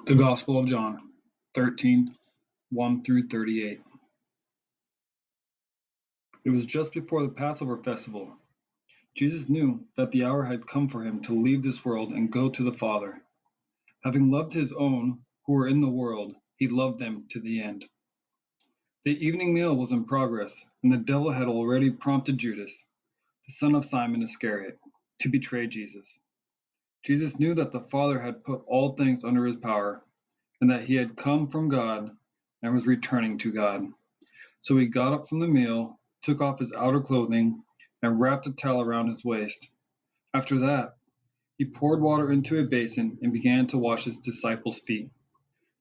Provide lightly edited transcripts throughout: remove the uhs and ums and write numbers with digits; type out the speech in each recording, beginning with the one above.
The Gospel of John, 13:1 through 38. It was just before the Passover festival. Jesus knew that the hour had come for him to leave this world and go to the Father. Having loved his own who were in the world, he loved them to the end. The evening meal was in progress, and the devil had already prompted Judas, the son of Simon Iscariot, to betray Jesus. Jesus knew that the Father had put all things under his power, and that he had come from God and was returning to God. So he got up from the meal, took off his outer clothing, and wrapped a towel around his waist. After that, he poured water into a basin and began to wash his disciples' feet,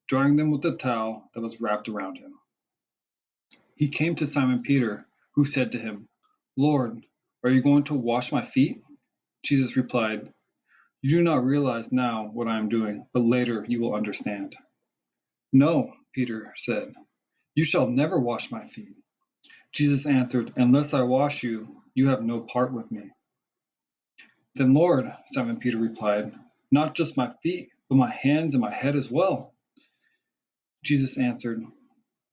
drying them with the towel that was wrapped around him. He came to Simon Peter, who said to him, "Lord, are you going to wash my feet?" Jesus replied, "You do not realize now what I am doing, but later you will understand." "No," Peter said, "you shall never wash my feet." Jesus answered, "Unless I wash you, you have no part with me." "Then, Lord," Simon Peter replied, "not just my feet, but my hands and my head as well." Jesus answered,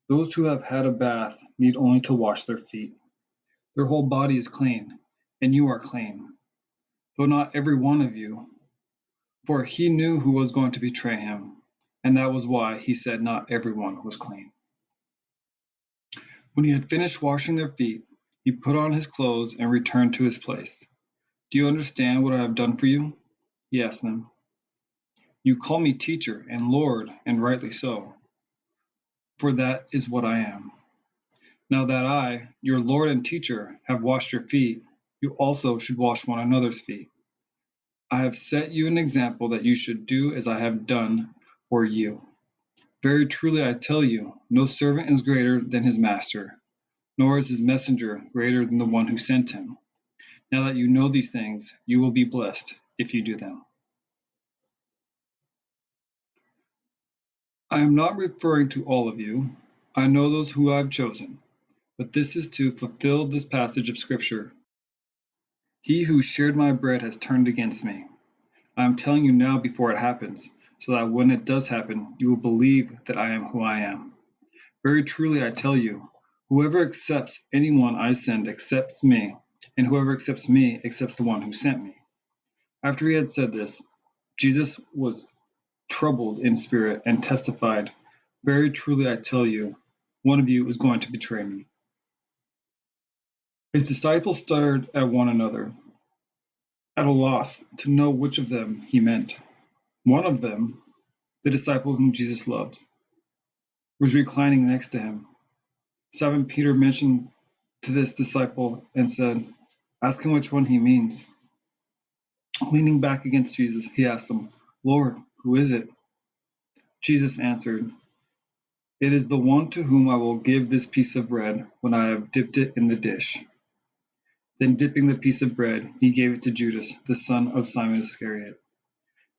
"Those who have had a bath need only to wash their feet. Their whole body is clean, and you are clean, though not every one of you." For he knew who was going to betray him, and that was why he said not everyone was clean. When he had finished washing their feet, he put on his clothes and returned to his place. "Do you understand what I have done for you?" he asked them. "You call me teacher and Lord, and rightly so, for that is what I am. Now that I, your Lord and teacher, have washed your feet, you also should wash one another's feet. I have set you an example that you should do as I have done for you. Very truly I tell you, no servant is greater than his master, nor is his messenger greater than the one who sent him. Now that you know these things, you will be blessed if you do them." I am not referring to all of you. I know those who I have chosen, but this is to fulfill this passage of Scripture. He who shared my bread has turned against me. I am telling you now before it happens, so that when it does happen, you will believe that I am who I am. Very truly I tell you, whoever accepts anyone I send accepts me, and whoever accepts me accepts the one who sent me. After he had said this, Jesus was troubled in spirit and testified, "Very truly I tell you, one of you is going to betray me." His disciples stared at one another, at a loss to know which of them he meant. One of them, the disciple whom Jesus loved, was reclining next to him. Simon Peter mentioned to this disciple and said, "Ask him which one he means." Leaning back against Jesus, he asked him, "Lord, who is it?" Jesus answered, "It is the one to whom I will give this piece of bread when I have dipped it in the dish." Then dipping the piece of bread, he gave it to Judas, the son of Simon Iscariot.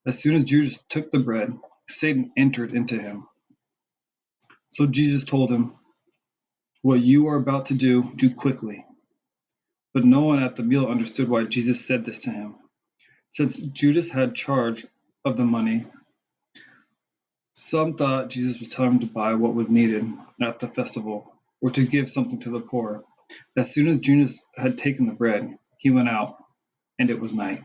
As soon as Judas took the bread, Satan entered into him. So Jesus told him, "What you are about to do quickly." But no one at the meal understood why Jesus said this to him. Since Judas had charge of the money, some thought Jesus was telling him to buy what was needed at the festival, or to give something to the poor. As soon as Judas had taken the bread, he went out, and it was night.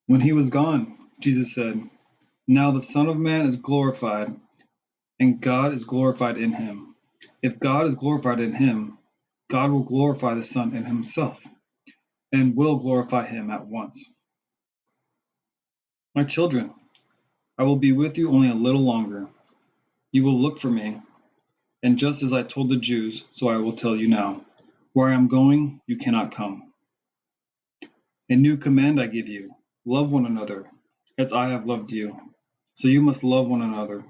When he was gone, Jesus said, "Now the Son of Man is glorified, and God is glorified in him. If God is glorified in him, God will glorify the Son in himself, and will glorify him at once. My children, I will be with you only a little longer. You will look for me, and just as I told the Jews, so I will tell you now. Where I am going, you cannot come. A new command I give you, love one another, as I have loved you. So you must love one another.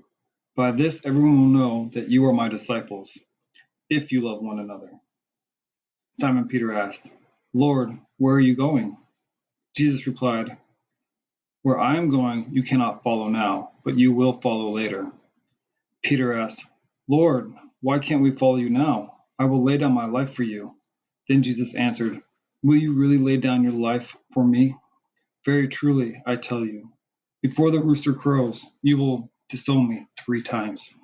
By this everyone will know that you are my disciples, if you love one another." Simon Peter asked, "Lord, where are you going?" Jesus replied, "Where I am going, you cannot follow now, but you will follow later." Peter asked, "Lord, why can't we follow you now? I will lay down my life for you." Then Jesus answered, "Will you really lay down your life for me?" Very truly, I tell you, before the rooster crows, you will disown me 3 times.